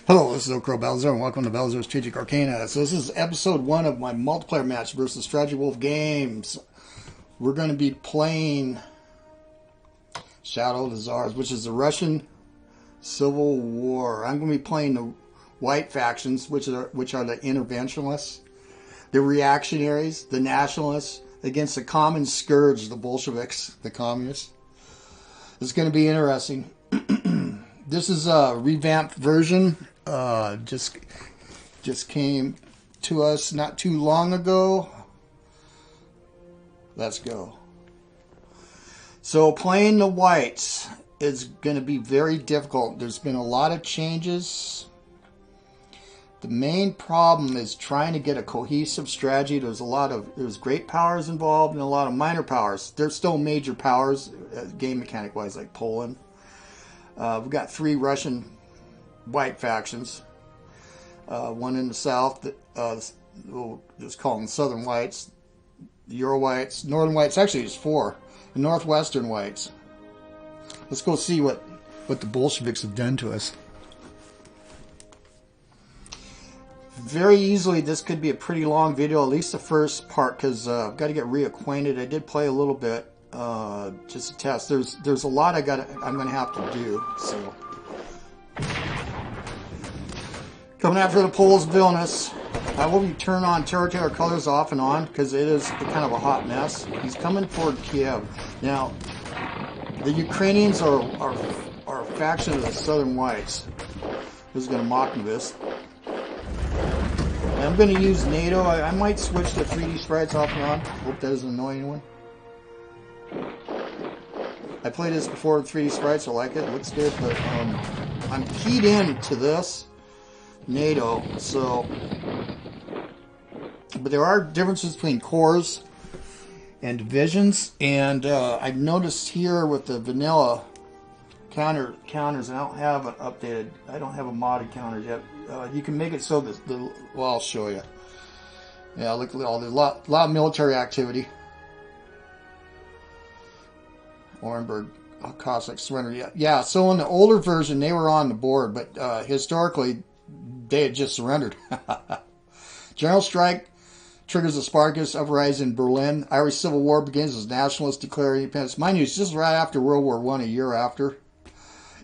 Hello, this is OldCrowBalthazor, and welcome to Balthazor's Strategic Arcana. So this is episode 1 of my multiplayer match versus StrategyWolfGames. We're going to be playing Shadow of the Tsars, which is the Russian Civil War. I'm going to be playing the white factions, which are the Interventionists, the reactionaries, the nationalists, against the common scourge, the Bolsheviks, the communists. It's going to be interesting. This is a revamped version. Just came to us not too long ago. Let's go. So playing the whites is going to be very difficult. There's been a lot of changes. The main problem is trying to get a cohesive strategy. There's great powers involved and a lot of minor powers. There's still major powers, game mechanic wise, like Poland. We've got 3 Russian white factions. One in the south, we'll just call them Southern Whites, the Euro Whites, Northern Whites. Actually, there's 4. The Northwestern Whites. Let's go see what the Bolsheviks have done to us. Very easily, this could be a pretty long video, at least the first part, because I've got to get reacquainted. I did play a little bit, just to test. There's a lot I'm going to have to do. So, coming after the Poles villainous. I will turn on territorial colors off and on because it is kind of a hot mess. He's coming toward Kiev. Now, the Ukrainians are a faction of the Southern Whites. This is going to mock me this. And I'm going to use NATO. I might switch to 3D sprites off and on. Hope that doesn't annoy anyone. I played this before with 3D sprites. I like it. It looks good, but I'm keyed in to this NATO. So, but there are differences between corps and divisions, and I've noticed here with the vanilla counters, I don't have an updated. I don't have a modded counters yet. You can make it so that well, I'll show you. Yeah, look at all. There's a lot of military activity. Orenburg, Cossack surrender. Yeah, so in the older version, they were on the board, but historically, they had just surrendered. General strike triggers a Spartacus uprising in Berlin. Irish Civil War begins as nationalists declare independence. Mind you, it's just right after World War I, a year after.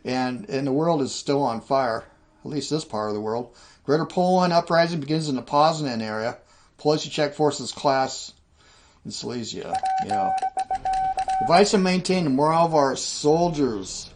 And the world is still on fire, at least this part of the world. Greater Poland uprising begins in the Poznan area. Polish Czech forces clash in Silesia. Yeah. Advice to maintain the morale of our soldiers.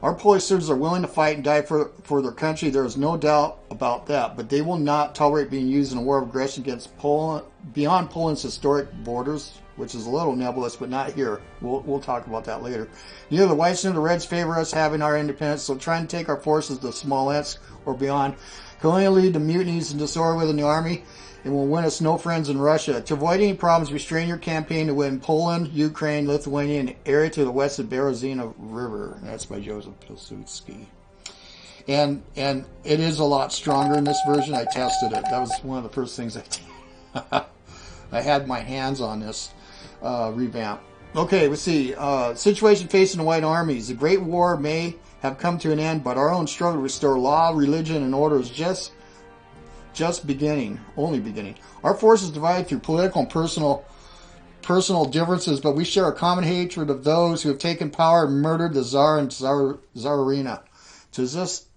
Our Polish soldiers are willing to fight and die for their country. There is no doubt about that. But they will not tolerate being used in a war of aggression against Poland, beyond Poland's historic borders, which is a little nebulous, but not here. We'll talk about that later. Neither the Whites nor the Reds favor us having our independence, so trying to take our forces to Smolensk or beyond can only lead to mutinies and disorder within the army, and will win us no friends in Russia. To avoid any problems, restrain your campaign to win Poland, Ukraine, Lithuania, and area to the west of Berezina River. That's by Joseph Pilsudski. And it is a lot stronger in this version. I tested it. That was one of the first things I did. I had my hands on this revamp. Okay, let's see. Situation facing the White Armies. The Great War may have come to an end, but our own struggle to restore law, religion, and order is just beginning, only beginning. Our forces divided through political and personal differences, but we share a common hatred of those who have taken power and murdered the Tsar and Tsarina. To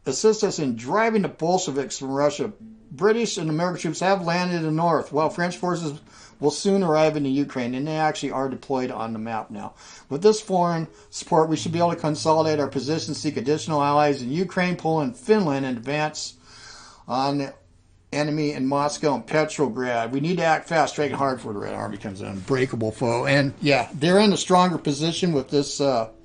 assist us in driving the Bolsheviks from Russia, British and American troops have landed in the north, while French forces will soon arrive in the Ukraine, and they actually are deployed on the map now. With this foreign support, we should be able to consolidate our position, seek additional allies in Ukraine, Poland, Finland, and advance on the enemy in Moscow and Petrograd. We need to act fast, striking hard before the Red Army becomes an unbreakable foe. And yeah, they're in a stronger position with this version,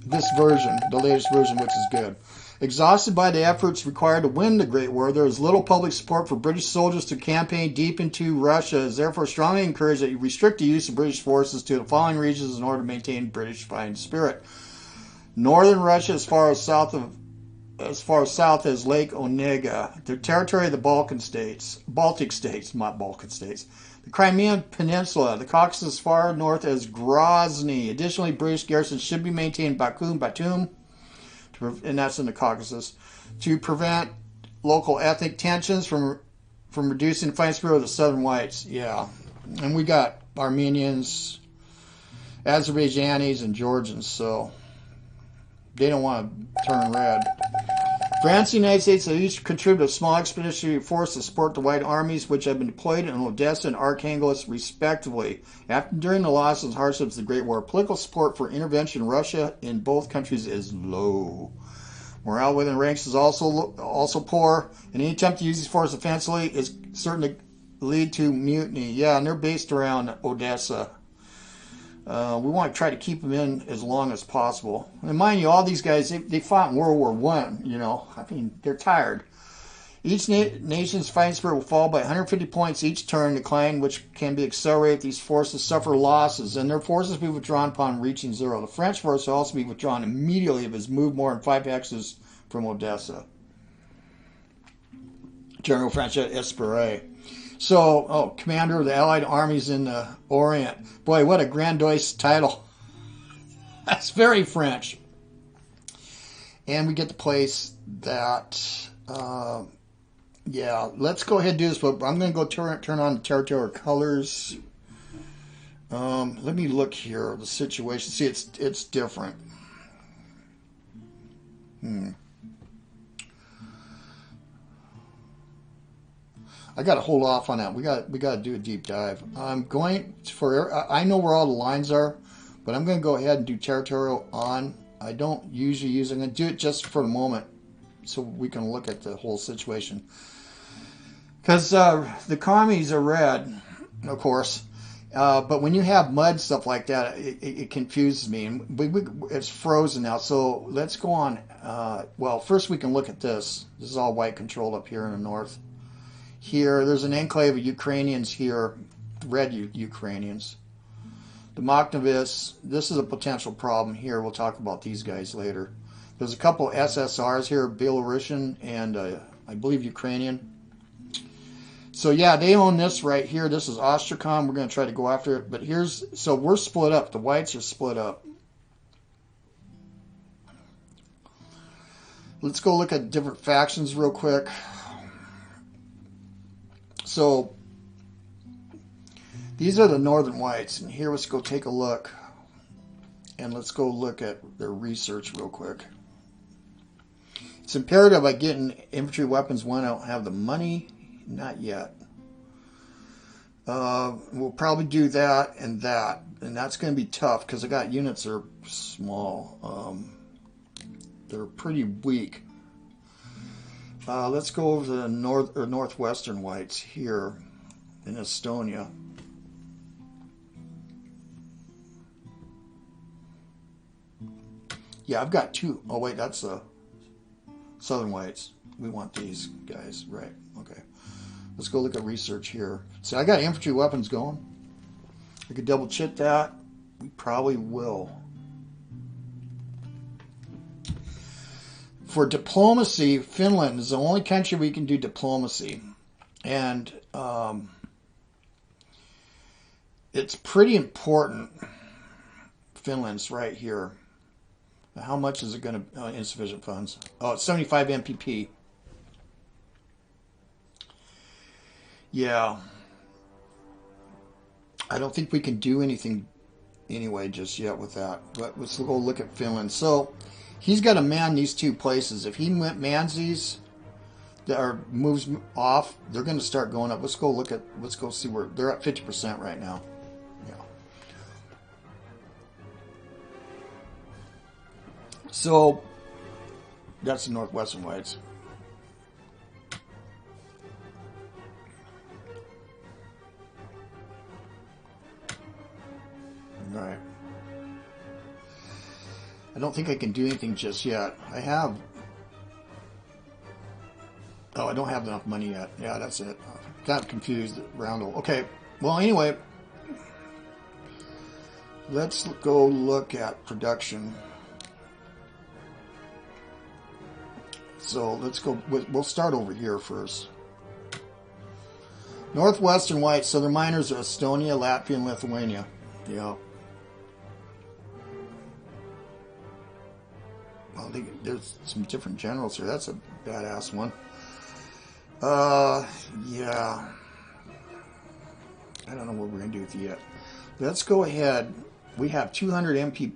the latest version, which is good. Exhausted by the efforts required to win the Great War, there is little public support for British soldiers to campaign deep into Russia. It is therefore strongly encouraged that you restrict the use of British forces to the following regions in order to maintain British fighting spirit. Northern Russia, as far south as Lake Onega, the territory of the Baltic states, the Crimean Peninsula, the Caucasus as far north as Grozny. Additionally, British garrisons should be maintained in Baku and Batum, and that's in the Caucasus, to prevent local ethnic tensions from reducing the fighting spirit of the Southern Whites. Yeah, and we got Armenians, Azerbaijanis, and Georgians, so they don't want to turn red. France and the United States have each contributed a small expeditionary force to support the White armies, which have been deployed in Odessa and Arkhangelsk, respectively. During the losses and hardships of the Great War, political support for intervention in Russia in both countries is low. Morale within ranks is also poor, and any attempt to use these forces offensively is certain to lead to mutiny. Yeah, and they're based around Odessa. We want to try to keep them in as long as possible. And mind you, all these guys, they fought in World War I, you know. I mean, they're tired. Each nation's fighting spirit will fall by 150 points each turn, decline which can be accelerated. These forces suffer losses, and their forces be withdrawn upon reaching zero. The French force will also be withdrawn immediately if it's moved more than 5 hexes from Odessa. General François Espéret. So, commander of the Allied armies in the Orient. Boy, what a grandiose title. That's very French. And we get to place that. Yeah, let's go ahead and do this, but I'm going to go turn on the territorial colors. Let me look here, the situation. See, it's different. I got to hold off on that. We got to do a deep dive. I'm going for. I know where all the lines are, but I'm going to go ahead and do territorial on. I don't usually use it. I'm going to do it just for the moment, so we can look at the whole situation. Because the commies are red, of course, but when you have mud stuff like that, it confuses me. And it's frozen now, so let's go on. Well, first we can look at this. This is all white controlled up here in the north. Here, there's an enclave of Ukrainians here, red Ukrainians. The Mokhnavis, this is a potential problem here. We'll talk about these guys later. There's a couple SSRs here, Belarusian and I believe Ukrainian. So yeah, they own this right here. This is Ostrakhan. We're going to try to go after it. But so we're split up. The whites are split up. Let's go look at different factions real quick. So these are the northern whites, and here let's go take a look, and let's go look at their research real quick. It's imperative I get in infantry weapons when I don't have the money. Not yet. We'll probably do that, and that's going to be tough because I got units that are small. They're pretty weak. Let's go over to the northwestern whites here in Estonia. Yeah, I've got two. Oh wait, that's the southern whites. We want these guys, right? Okay. Let's go look at research here. See, I got infantry weapons going. I could double check that. We probably will. For diplomacy, Finland is the only country we can do diplomacy. And it's pretty important. Finland's right here. How much is it going to, insufficient funds? Oh, it's 75 MPP. Yeah. I don't think we can do anything anyway just yet with that. But let's go look at Finland. So he's got to man these two places. If he mans these or moves off, they're going to start going up. Let's go see where they're at 50% right now. Yeah. So that's the northwestern whites. All right. I don't think I can do anything just yet. I don't have enough money yet. Yeah, that's it. Got confused. Roundel. Okay. Well, anyway, let's go look at production. So let's go. We'll start over here first. Northwestern whites. So their miners are Estonia, Latvia, and Lithuania. Yeah. there's some different generals here. That's a badass one. Yeah. I don't know what we're going to do with it yet. Let's go ahead. We have 200 MP,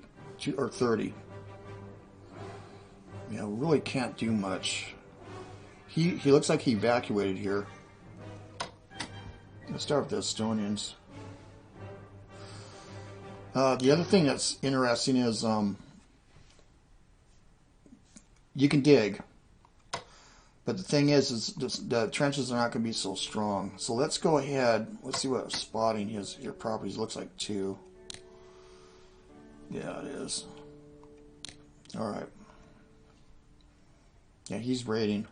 or 30. Yeah, we really can't do much. He looks like he evacuated here. Let's start with the Estonians. The other thing that's interesting is you can dig. But the thing is the trenches are not going to be so strong. So let's go ahead. Let's see what spotting his your properties looks like too. Yeah, it is. All right. Yeah, he's rating.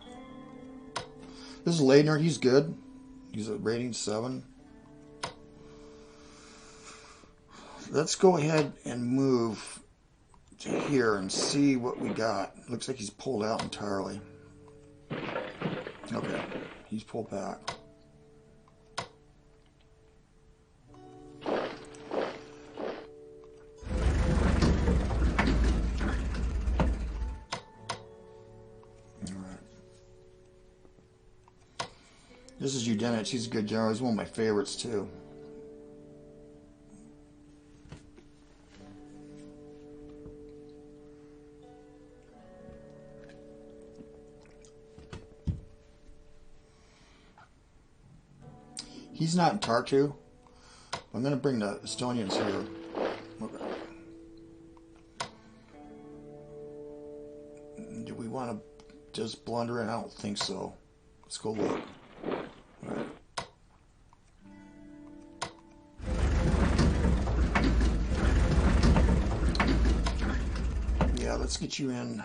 This is Leitner. He's good. He's a rating 7. Let's go ahead and move to here and see what we got. Looks like he's pulled out entirely. Okay, he's pulled back. Alright. This is Udenich. He's a good general. He's one of my favorites too. He's not in Tartu. I'm going to bring the Estonians here. Okay. Do we want to just blunder in? I don't think so. Let's go look. All right. Yeah, let's get you in.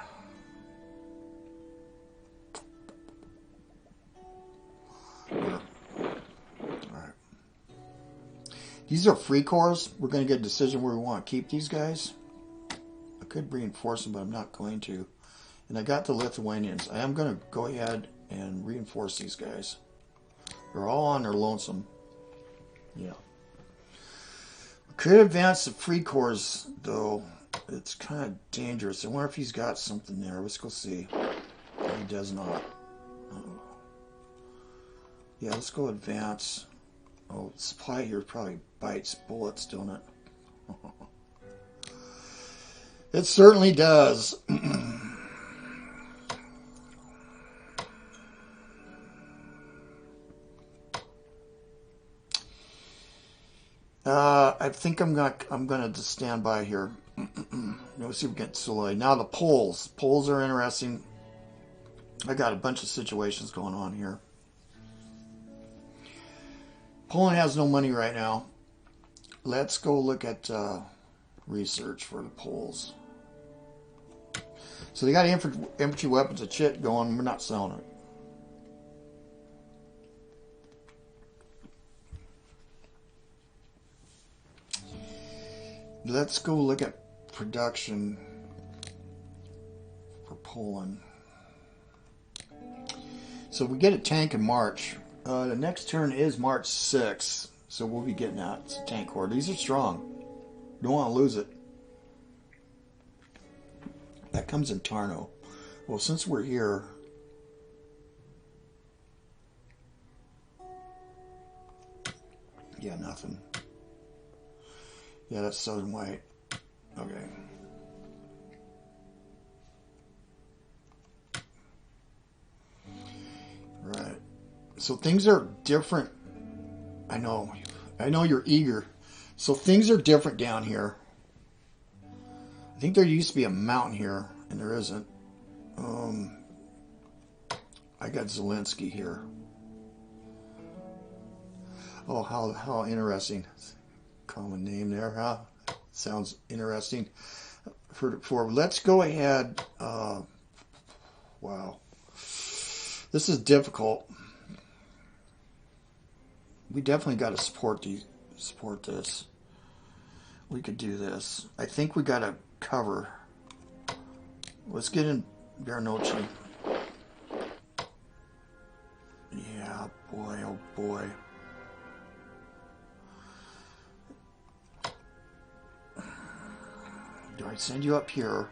These are free corps. We're going to get a decision where we want to keep these guys. I could reinforce them, but I'm not going to. And I got the Lithuanians. I am going to go ahead and reinforce these guys. They're all on their lonesome. Yeah. We could advance the free corps, though. It's kind of dangerous. I wonder if he's got something there. Let's go see. He does not. Yeah, let's go advance. Oh, supply here probably bites bullets, don't it? It certainly does. I think I'm gonna just stand by here. Let's see if we get Soleil. Now the Poles. Poles are interesting. I got a bunch of situations going on here. Poland has no money right now. Let's go look at research for the Poles. So they got infantry weapons and shit going. We're not selling it. Let's go look at production for Poland. So we get a tank in March. The next turn is March 6th, so we'll be getting that. It's a tank corps. These are strong. Don't want to lose it. That comes in Tarno. Well, since we're here, yeah, nothing. Yeah, that's Southern White. Okay. Right. So things are different. I know you're eager. So things are different down here. I think there used to be a mountain here, and there isn't. I got Zelensky here. Oh, how interesting. Common name there, huh? Sounds interesting. Heard it before. Let's go ahead. Wow. This is difficult. We definitely got to support this. We could do this. I think we got to cover. Let's get in Baranocci. Yeah, boy, oh boy. Do I send you up here?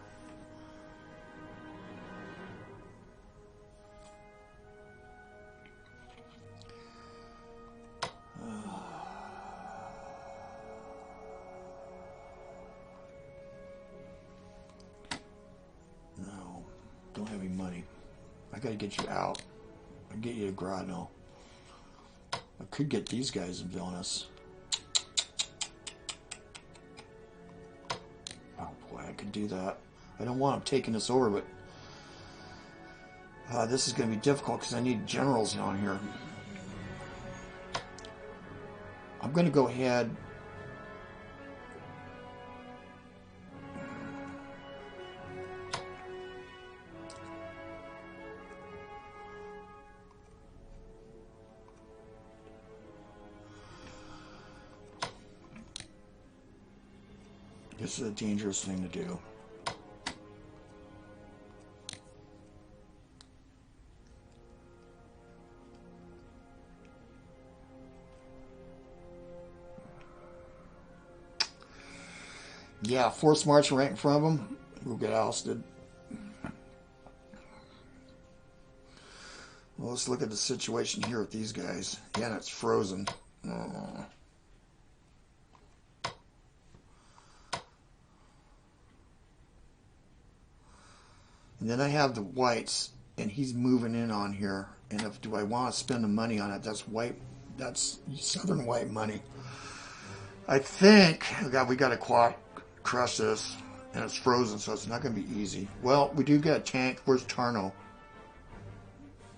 have any money. I gotta get you out. I get you to Grodno. I could get these guys in Vilnius. Oh boy, I could do that. I don't want them taking this over, but this is going to be difficult because I need generals on here. I'm going to go ahead. This is a dangerous thing to do. Yeah, force march right in front of them. We'll get ousted. Well, let's look at the situation here with these guys. Yeah, it's frozen. And then I have the whites, and he's moving in on here. And if do I want to spend the money on it? That's white. That's southern white money. I think we got to crush this, and it's frozen, so it's not going to be easy. Well, we do get a tank. Where's Tarno?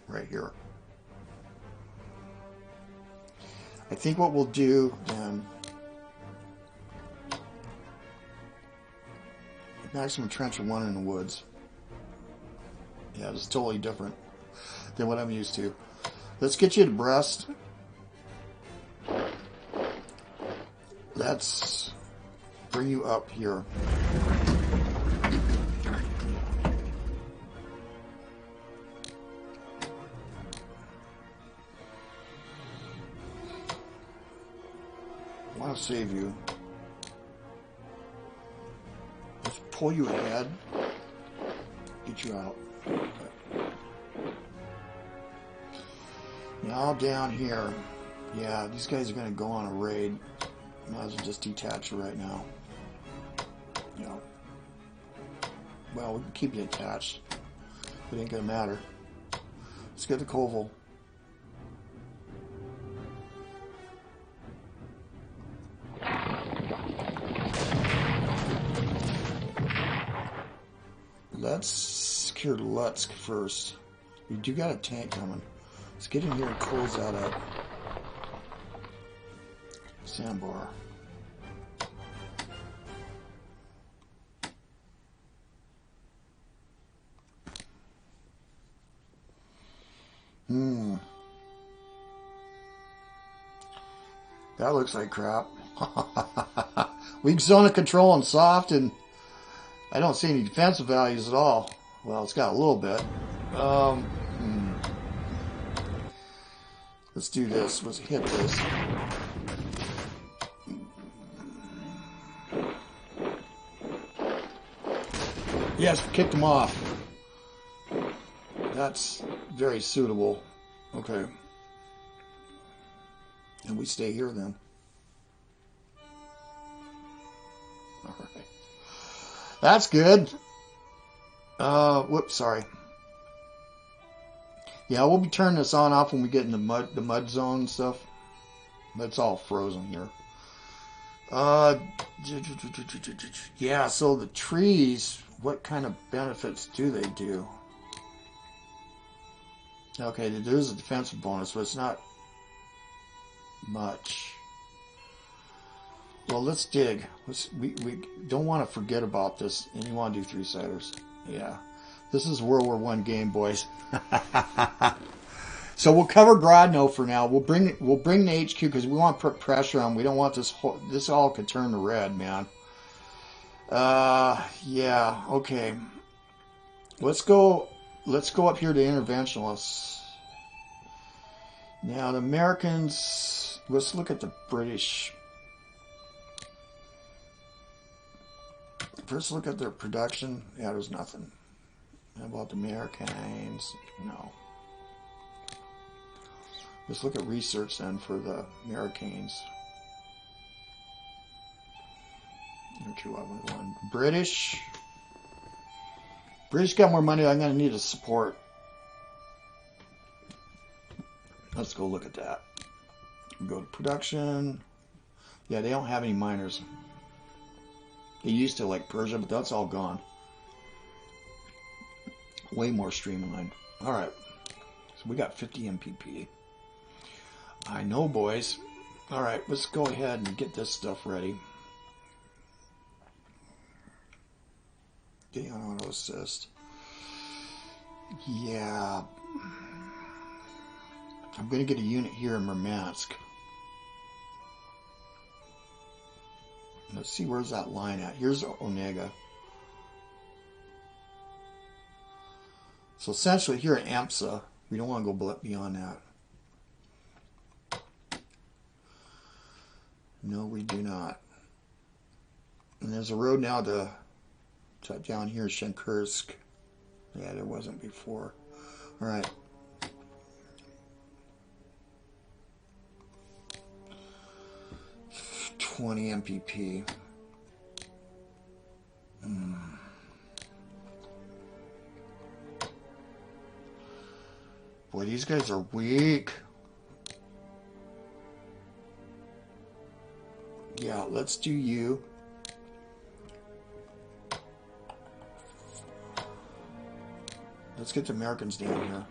Right here. I think what we'll do then, maximum trench of 1 in the woods. Yeah, it's totally different than what I'm used to. Let's get you to Brest. Let's bring you up here. I want to save you. Let's pull you ahead. Get you out. Now down here. Yeah, these guys are going to go on a raid. Might as well just detach you right now. Yeah. Well, we can keep you attached. It ain't gonna matter. Let's get the Koval. Let's secure Lutsk first. We do got a tank coming. Let's get in here and close that up. Sandbar. That looks like crap. Weak zone of control and soft, and I don't see any defensive values at all. Well, it's got a little bit. Let's do this. Let's hit this. Yes, kicked them off. That's very suitable. Okay. And we stay here then. Alright. That's good. Whoops, sorry. Yeah, we'll be turning this on off when we get in the mud zone and stuff. It's all frozen here. Yeah, so the trees, what kind of benefits do they do? Okay, there's a defensive bonus, but it's not much. Well, let's dig. We don't want to forget about this, and you want to do 3-siders. Yeah. This is World War I game, boys. So we'll cover Grodno for now. We'll bring the HQ because we want to put pressure on. We don't want this all could turn to red, man. Yeah, okay. Let's go up here to Interventionalists. Now the Americans, let's look at the British. First look at their production. Yeah, there's nothing. How about the Americans? No. Let's look at research then for the Americans. 2-1-1. British British got more money. I'm going to need a support. Let's go look at that. Go to production. Yeah, they don't have any miners. They used to, like Persia, but that's all gone. Way more streamlined. Alright. So we got 50 MPP. I know, boys. Alright, let's go ahead and get this stuff ready. Getting on auto assist. Yeah. I'm going to get a unit here in Murmansk. Let's see, where's that line at? Here's Onega. So essentially here at AMSA, we don't want to go beyond that. No, we do not. And there's a road now to down here, Shenkursk. Yeah, there wasn't before. All right. $20 MPP. Boy, these guys are weak. Yeah, let's do you. Let's get the Americans down here.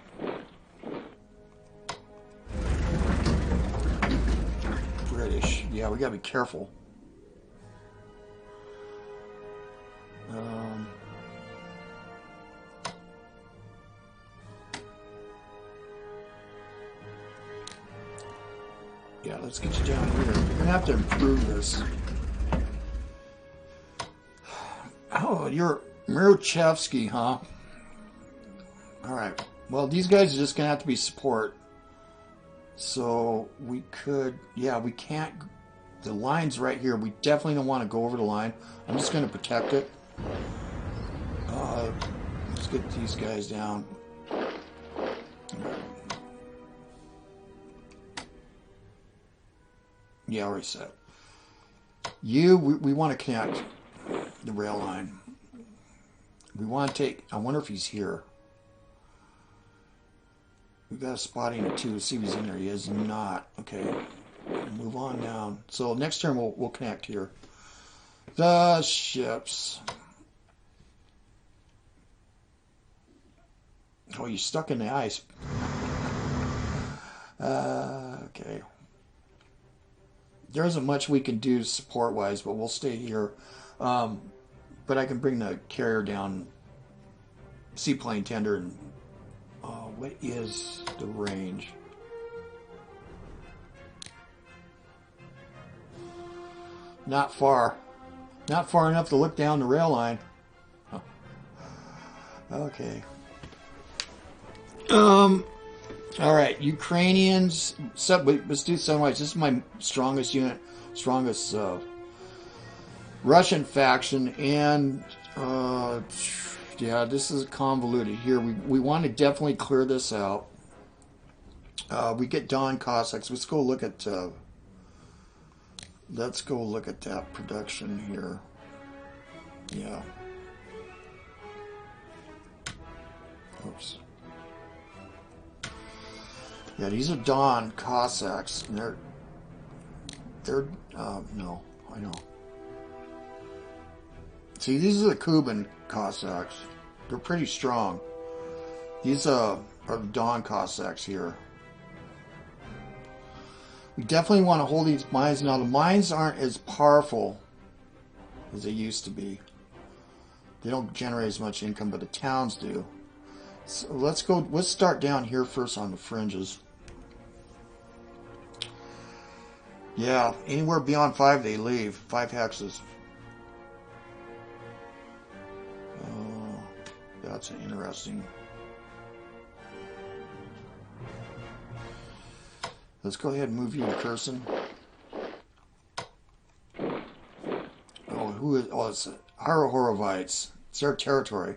British. Yeah, we gotta be careful. Yeah, let's get you down here. You're gonna have to improve this. Oh, you're Mirochevsky, huh? Alright. Well, these guys are just gonna have to be support. So we could, yeah, we can't, the line's right here. We definitely don't want to go over the line. I'm just going to protect it. Let's get these guys down. Yeah, already set. We want to connect the rail line. We want to take, I wonder if he's here. We got a spotting at 2. See if he's in there. He is not. Okay. Move on down. So next turn we'll connect here. The ships. Oh, you're stuck in the ice. Okay. There isn't much we can do support-wise, but we'll stay here. But I can bring the carrier down, seaplane tender, and what is the range? Not far. Not far enough to look down the rail line. Huh. Okay. Alright, Ukrainians. Let's do sunrise. This is my strongest unit. Strongest Russian faction. And yeah, this is convoluted here. We want to definitely clear this out. We get Don Cossacks. Let's go look at that production here. Yeah. Oops. Yeah, these are Don Cossacks, and they're no, I know. See, these are the Kuban Cossacks. They're pretty strong. These are the Don Cossacks here. We definitely want to hold these mines. Now, the mines aren't as powerful as they used to be. They don't generate as much income, but the towns do. So let's start down here first on the fringes. Yeah, anywhere beyond 5 they leave. 5 hexes. Oh, that's interesting. Let's go ahead and move you to Kherson. Oh, who is? Oh, it's Horovites. It's their territory.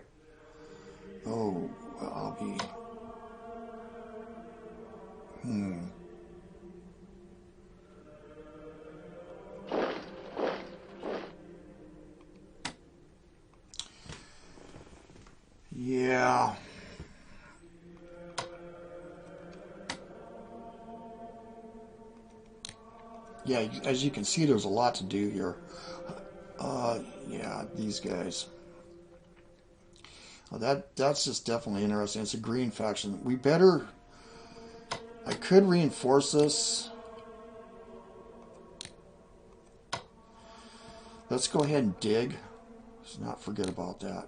Oh, I'll be. Yeah. Yeah, as you can see, there's a lot to do here. Yeah, these guys. Well, that's just definitely interesting. It's a green faction. We better... I could reinforce this. Let's go ahead and dig. Let's not forget about that.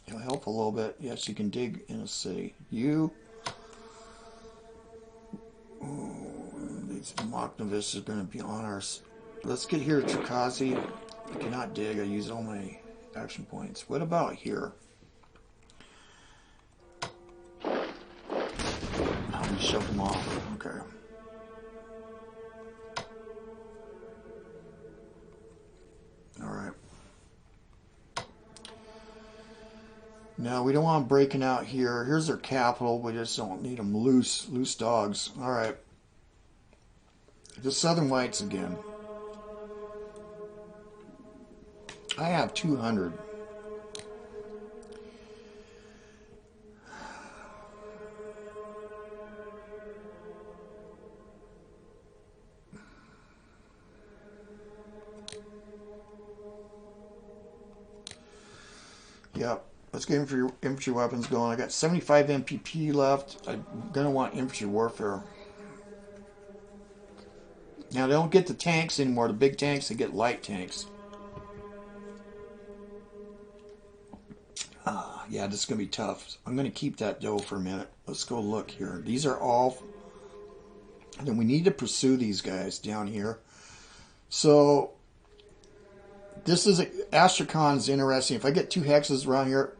It'll help a little bit. Yes, you can dig in a city. You... These Mokhnovists are going to be on our... Let's get here to Cherkasy. I cannot dig. I use all my action points. What about here? How do we shove them off? Okay. Alright. No, we don't want them breaking out here. Here's their capital. We just don't need them loose dogs. Alright. The Southern Whites again. I have 200. Yep. Let's get infantry weapons going. I got 75 MPP left. I'm going to want infantry warfare. Now, they don't get the tanks anymore. The big tanks, they get light tanks. Yeah, this is going to be tough. I'm going to keep that dough for a minute. Let's go look here. These are all... And then we need to pursue these guys down here. So, this is... Astrakhan is interesting. If I get 2 hexes around here,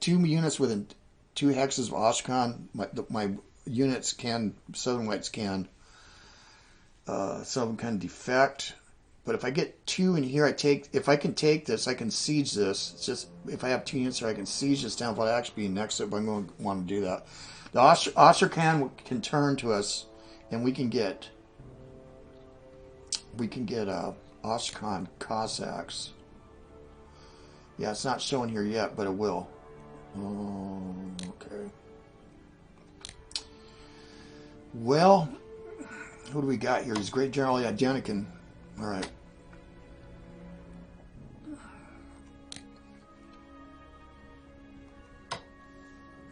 2 units within 2 hexes of Astrakhan, my units can... Southern Whites can... some of them can defect. But if I get 2 in here, if I can take this, I can siege this. It's just, if I have 2 units here, I can siege this down without actually being next to it, but I'm going to want to do that. The Astrakhan can turn to us, and we can get Astrakhan Cossacks. Yeah, it's not showing here yet, but it will. Okay. Well, who do we got here? He's Great General Yadenikin. All right.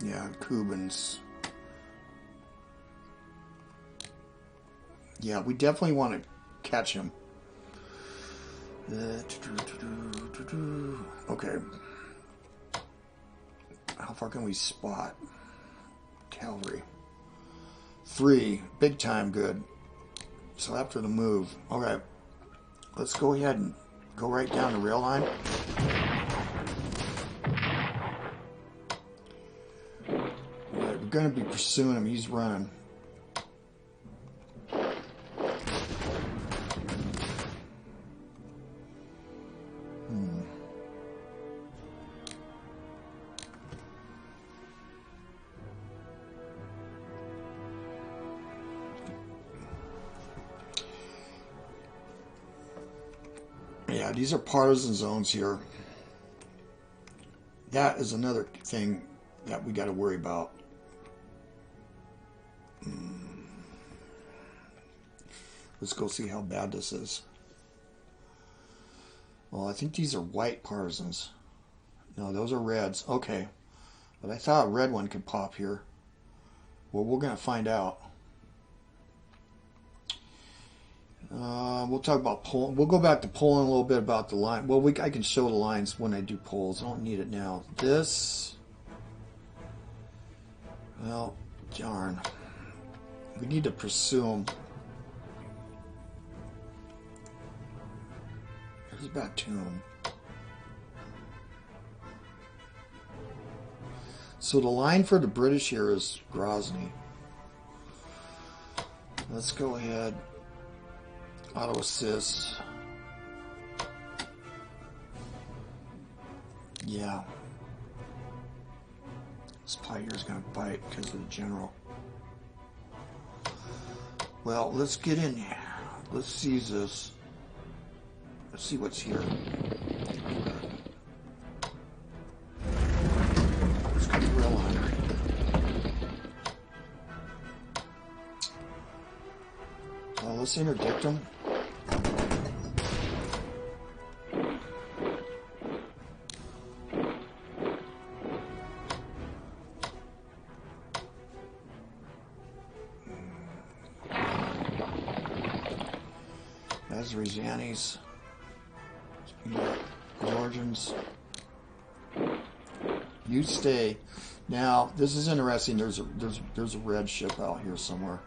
Yeah, Kubans. Yeah, we definitely want to catch him. Okay. How far can we spot? Cavalry. 3. Big time good. So after the move. Okay. Let's go ahead and go right down the rail line. We're going to be pursuing him. He's running. Yeah, these are partisan zones here. That is another thing that we got to worry about. Let's go see how bad this is. Well, I think these are white partisans. No, those are reds. Okay. But I thought a red one could pop here. Well, we're going to find out. We'll talk about Poland. We'll go back to Poland a little bit about the line. Well, I can show the lines when I do polls. I don't need it now. This... Well, darn. We need to pursue them. There's Batum. So the line for the British here is Grozny. Let's go ahead. Auto assist. Yeah. This pie here is going to bite because of the general. Well, let's get in here. Let's seize this. Let's see what's here. this interdict them? That's Rязanis. Georgians. You stay. Now, this is interesting. There's a red ship out here somewhere.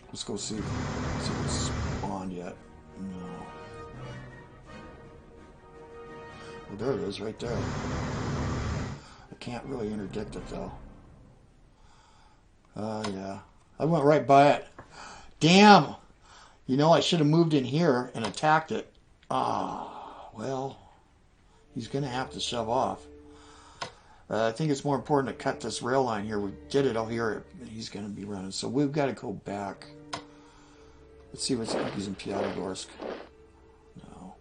Let's go see if it's spawned yet. No. Well, there it is, right there. I can't really interdict it though. Yeah. I went right by it. Damn! You know, I should have moved in here and attacked it. Ah, well, he's going to have to shove off. I think it's more important to cut this rail line here. We get it out here, he's going to be running. So we've got to go back. Let's see what's he's in Pyatigorsk. No.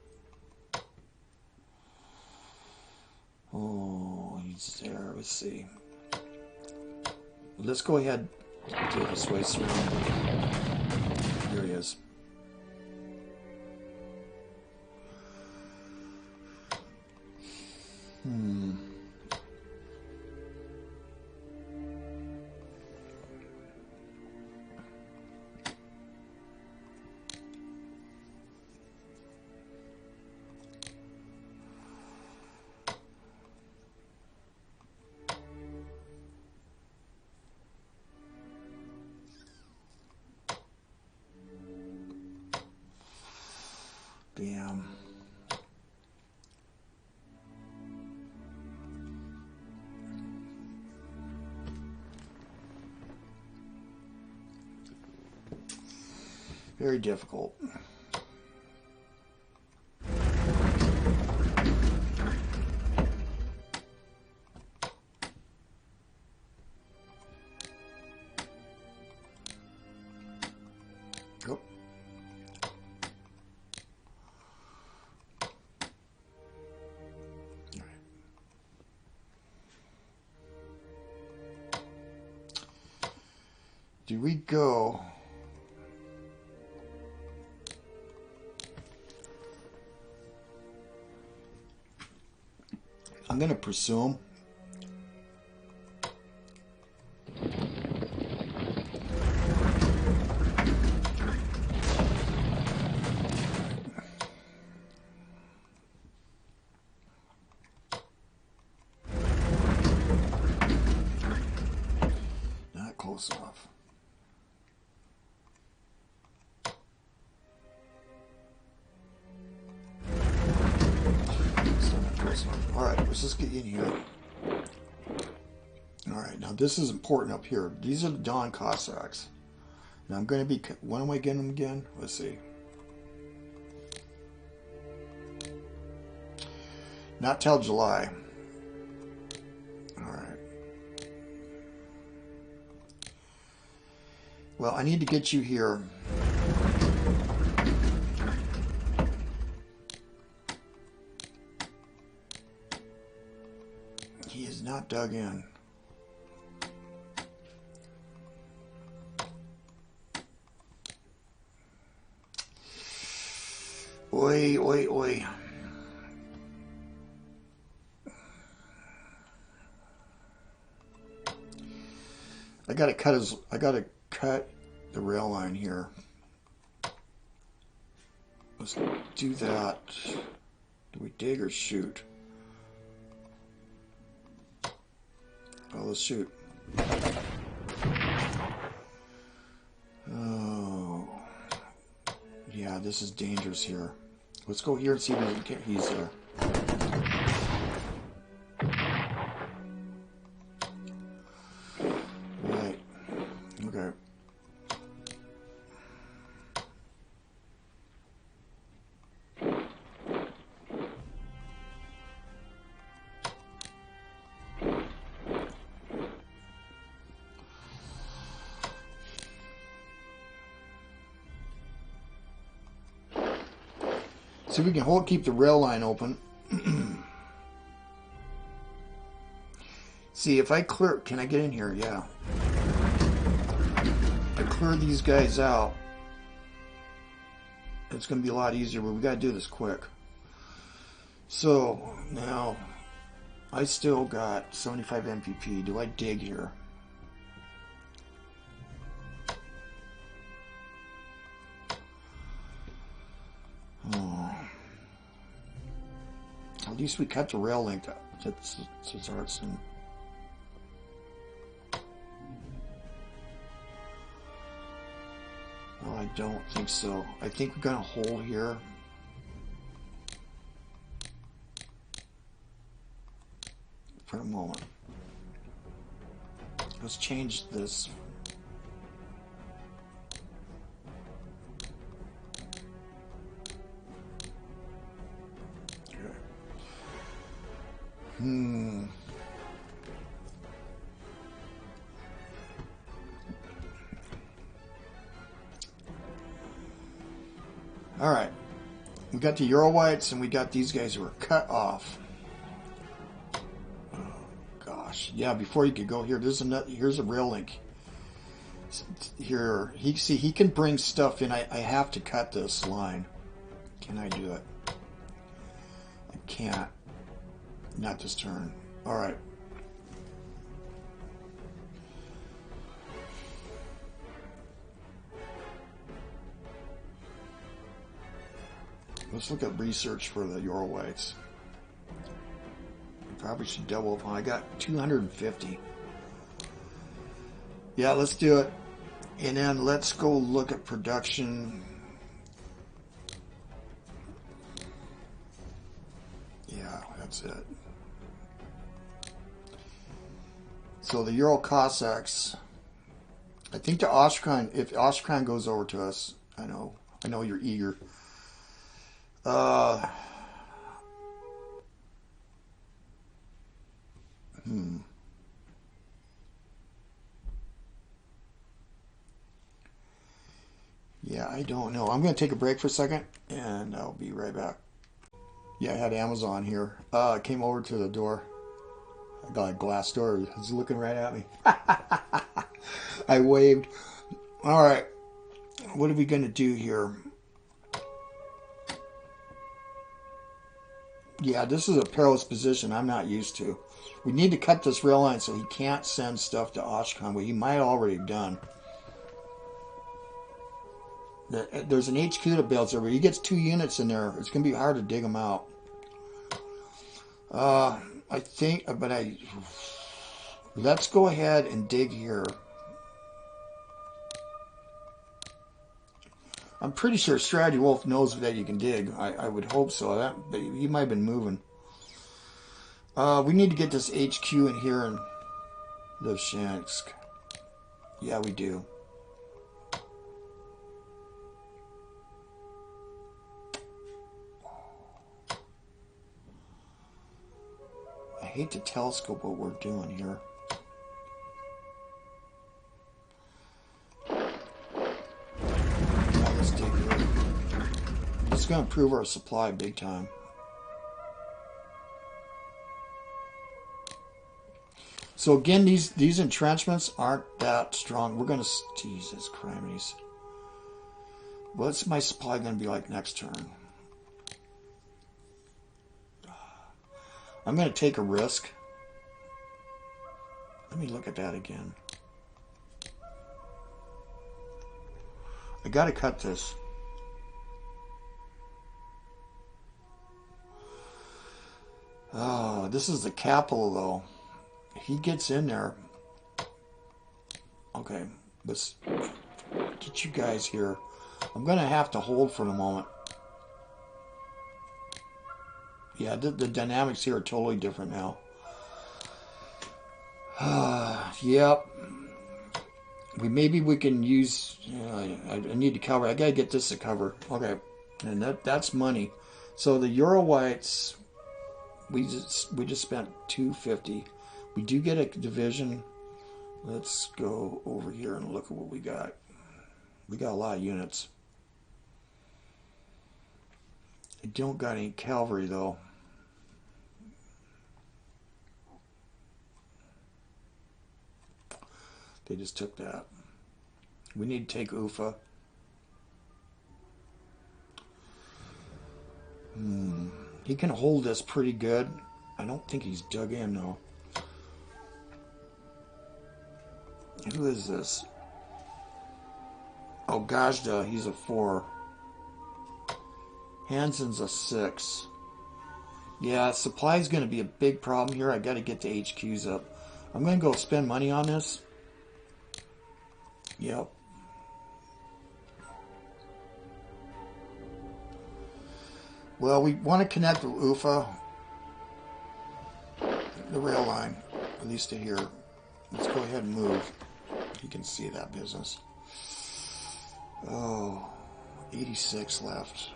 Oh, he's there. Let's see. Let's go ahead and do it this way. Surround. There he is. Damn. Very difficult. Go. Do we go? I'm going to presume. Not close enough. Alright, let's just get in here. Alright, now this is important up here. These are the Don Cossacks. Now I'm going to be... When am I getting them again? Let's see. Not till July. Alright. Well, I need to get you here. He is not dug in. Oi, oi, oi. I gotta cut the rail line here. Let's do that. Do we dig or shoot? Oh, let's shoot. Oh. Yeah, this is dangerous here. Let's go here and see if he's there. Right. Okay. See if we can keep the rail line open. See if I clear. Can I get in here? Yeah. I clear these guys out. it's going to be a lot easier, but we got to do this quick. So now I still got 75 MPP. Do I dig here? Oh. At least we cut the rail link to Tsars. No, I don't think so. I think we're going to hold here. For a moment. Let's change this. Okay. All right. We got the Euro whites and we got these guys who are cut off. Yeah, before you could go here, here's a rail link. Here, he can bring stuff in. I have to cut this line. Can I do it? I can't. Not this turn. All right. Let's look at research for the Euro whites. Probably should double up. I got 250. Yeah, let's do it. And then let's go look at production. Yeah, that's it. So the Euro Cossacks. I think the Ostrakhan, if Ostrakhan goes over to us, I know you're eager. Yeah, I don't know. I'm going to take a break for a second, and I'll be right back. Yeah, I had Amazon here. I came over to the door. I got a glass door. He's looking right at me. I waved. All right. What are we going to do here? Yeah, this is a perilous position I'm not used to. We need to cut this rail line so he can't send stuff to Ostrakhan, but he might already have done. There's an HQ that builds over. He gets 2 units in there. It's going to be hard to dig them out. I think, let's go ahead and dig here. I'm pretty sure Strategy Wolf knows that you can dig. I would hope so. But he might have been moving. We need to get this HQ in here in Bolsheviks. Yeah, we do. I hate to telescope what we're doing here. Yeah, let's dig here. It's going to improve our supply big time. So again, these entrenchments aren't that strong. We're going to... Jesus Christ. What's my supply going to be like next turn? I'm going to take a risk. Let me look at that again. I got to cut this. Oh, this is the capital, though. He gets in there. Okay, let's get you guys here. I'm going to have to hold for the moment. Yeah, the dynamics here are totally different now. Yep. Maybe we can use... I need to cover. I got to get this to cover. Okay, and that's money. So the Euro whites, we just spent 250. We do get a division. Let's go over here and look at what we got. We got a lot of units. I don't got any cavalry though. They just took that. We need to take Ufa. He can hold this pretty good. I don't think he's dug in, though. Who is this? Oh, Gajda, he's a 4. Hansen's a 6. Yeah, supply's going to be a big problem here. I got to get the HQs up. I'm going to go spend money on this. Yep. Well, we want to connect with UFA, the rail line, at least to here. Let's go ahead and move. You can see that business. Oh, 86 left.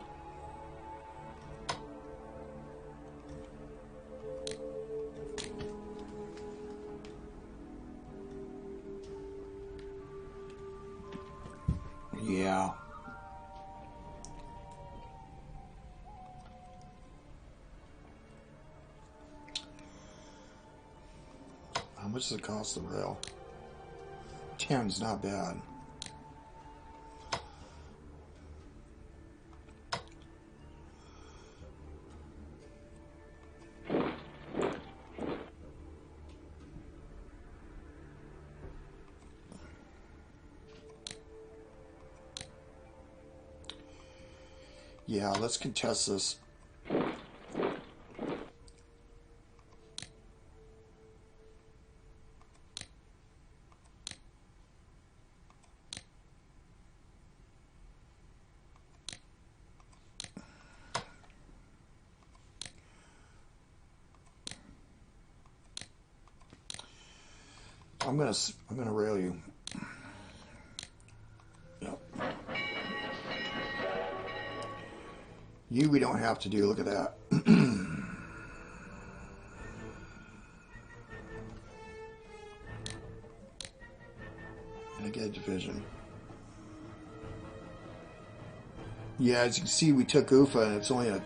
Yeah. How much does it cost the rail? 10's not bad. Yeah, let's contest this. I'm gonna rail you. Yep. You we don't have to do. Look at that. And I get a division. Yeah, as you can see, we took UFA, and it's only a.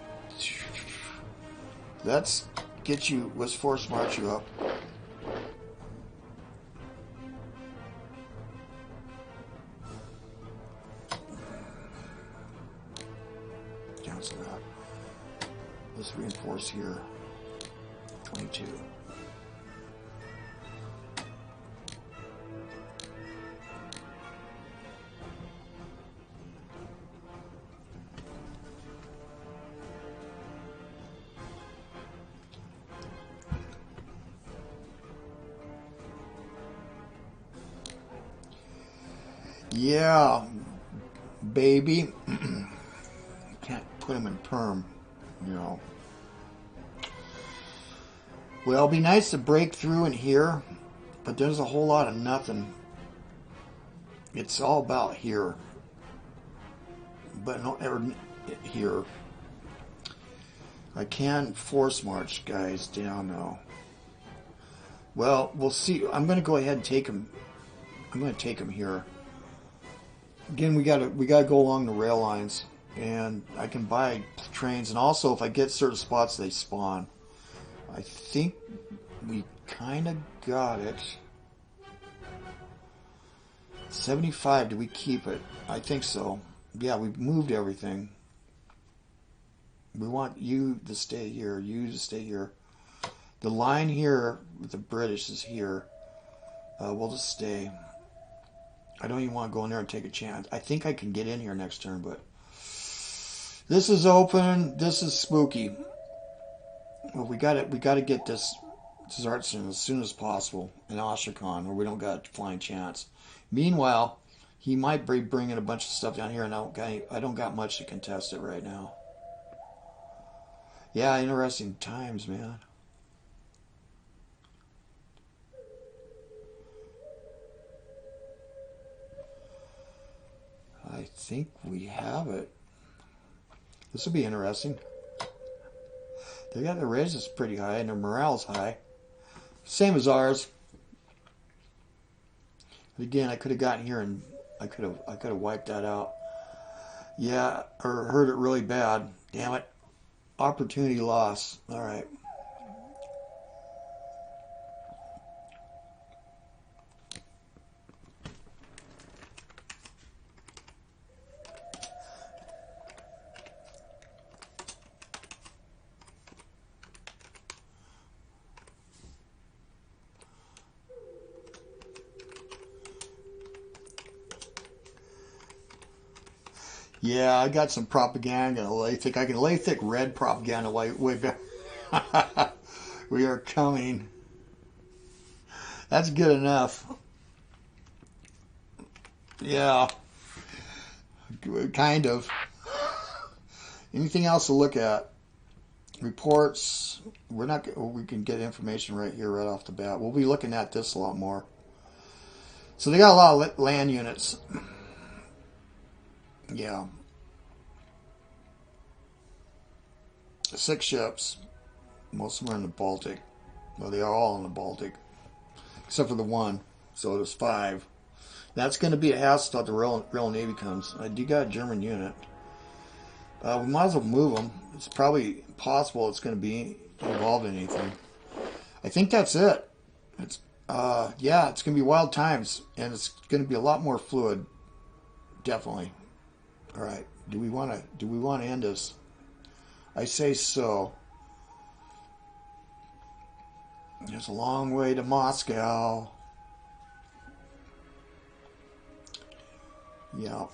Let's get you. Let's force march you up. Cancel that. Let's reinforce here. 22. Yeah, baby. Can't put him in perm, you know. Well, it'd be nice to break through in here, but there's a whole lot of nothing. It's all about here, but not ever here. I can force march guys down now. Well, we'll see. I'm going to go ahead and take him. I'm going to take him here. Again, we gotta go along the rail lines, and I can buy trains, and also if I get certain spots, they spawn. I think we kind of got it. 75. Do we keep it? I think so. Yeah, we moved everything. We want you to stay here. You to stay here. The line here with the British is here. We'll just stay. I don't even want to go in there and take a chance. I think I can get in here next turn, but this is open. This is spooky. Well, we got to get this Tsars as soon as possible in Astrakhan, or we don't got a flying chance. Meanwhile, he might be bringing a bunch of stuff down here, and I don't got much to contest it right now. Yeah, interesting times, man. I think we have it. This will be interesting. They got their raises pretty high and their morale's high. Same as ours. But again, I could have gotten here and I could have wiped that out. Yeah, or hurt it really bad. Damn it. Opportunity loss. All right. Yeah, I got some propaganda to lay thick. I can lay thick red propaganda way back. We are coming. That's good enough. Yeah, kind of. Anything else to look at? Reports. We're not. We can get information right here, right off the bat. We'll be looking at this a lot more. So they got a lot of land units. Yeah. 6 ships. Most of them are in the Baltic. Well, they are all in the Baltic, except for the one. So there's 5. That's going to be a hassle until the Royal Navy comes. I do got a German unit. We might as well move them. It's probably possible it's going to be involved in anything. I think that's it. It's yeah, it's going to be wild times, and it's going to be a lot more fluid. Definitely. All right. Do we want to end this? I say so. There's a long way to Moscow. Yeah.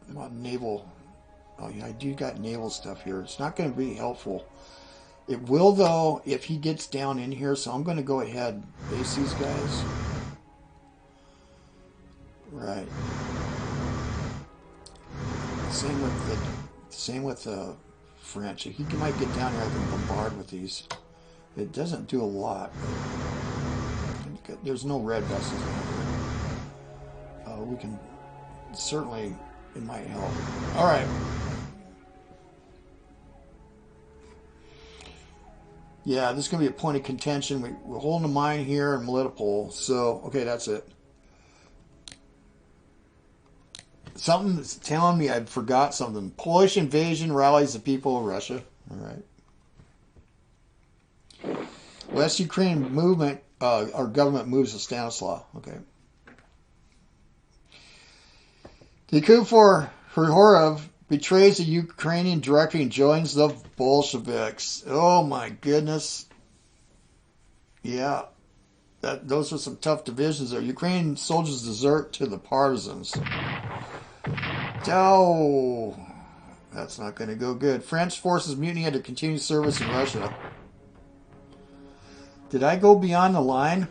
About naval. Oh yeah, I do got naval stuff here. It's not going to be helpful. It will though if he gets down in here. So I'm going to go ahead and base these guys. Right. Same with the French. He might get down here. I can bombard with these. It doesn't do a lot. There's no red vessels down here. We can certainly. It might help. All right. Yeah, this is going to be a point of contention. We're holding a mine here in Melitopol. So, okay, that's it. Something's telling me I forgot something. Polish invasion rallies the people of Russia. All right. West Ukraine movement, our government moves to Stanislav. Okay. The coup for Hryhorov betrays the Ukrainian directory and joins the Bolsheviks. Oh my goodness. Yeah. Those are some tough divisions there. Ukrainian soldiers desert to the partisans. Oh, that's not going to go good. French forces mutiny had to continue service in Russia. Did I go beyond the line?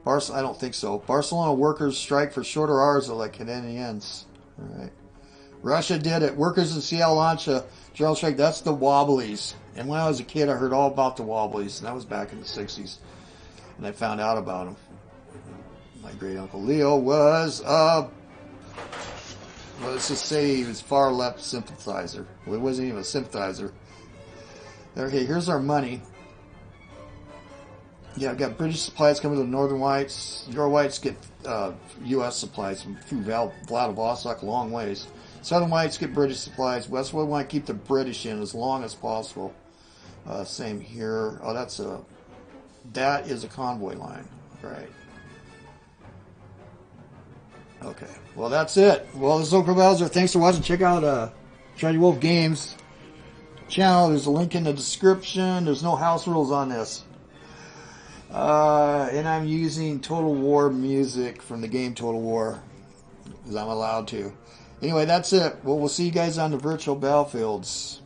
I don't think so. Barcelona workers strike for shorter hours like Canadians. All right. Russia did it. Workers in Seattle launched a general strike. That's the Wobblies. And when I was a kid, I heard all about the Wobblies. And that was back in the 60s. And I found out about them. My great uncle Leo was, let's just say he was far left sympathizer. Well, he wasn't even a sympathizer. Okay, here's our money. Yeah, I've got British supplies coming to the Northern Whites. Your Whites get U.S. supplies from Vladivostok, long ways. Southern Whites get British supplies. West we want to keep the British in as long as possible. Same here. Oh, that is a convoy line, right? Okay. Well, that's it. Well, this is OldCrowBalthazor. Thanks for watching. Check out StrategyWolfGames channel. There's a link in the description. There's no house rules on this. And I'm using Total War music from the game Total War, because I'm allowed to. Anyway, that's it. Well, we'll see you guys on the virtual battlefields.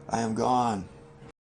I am gone.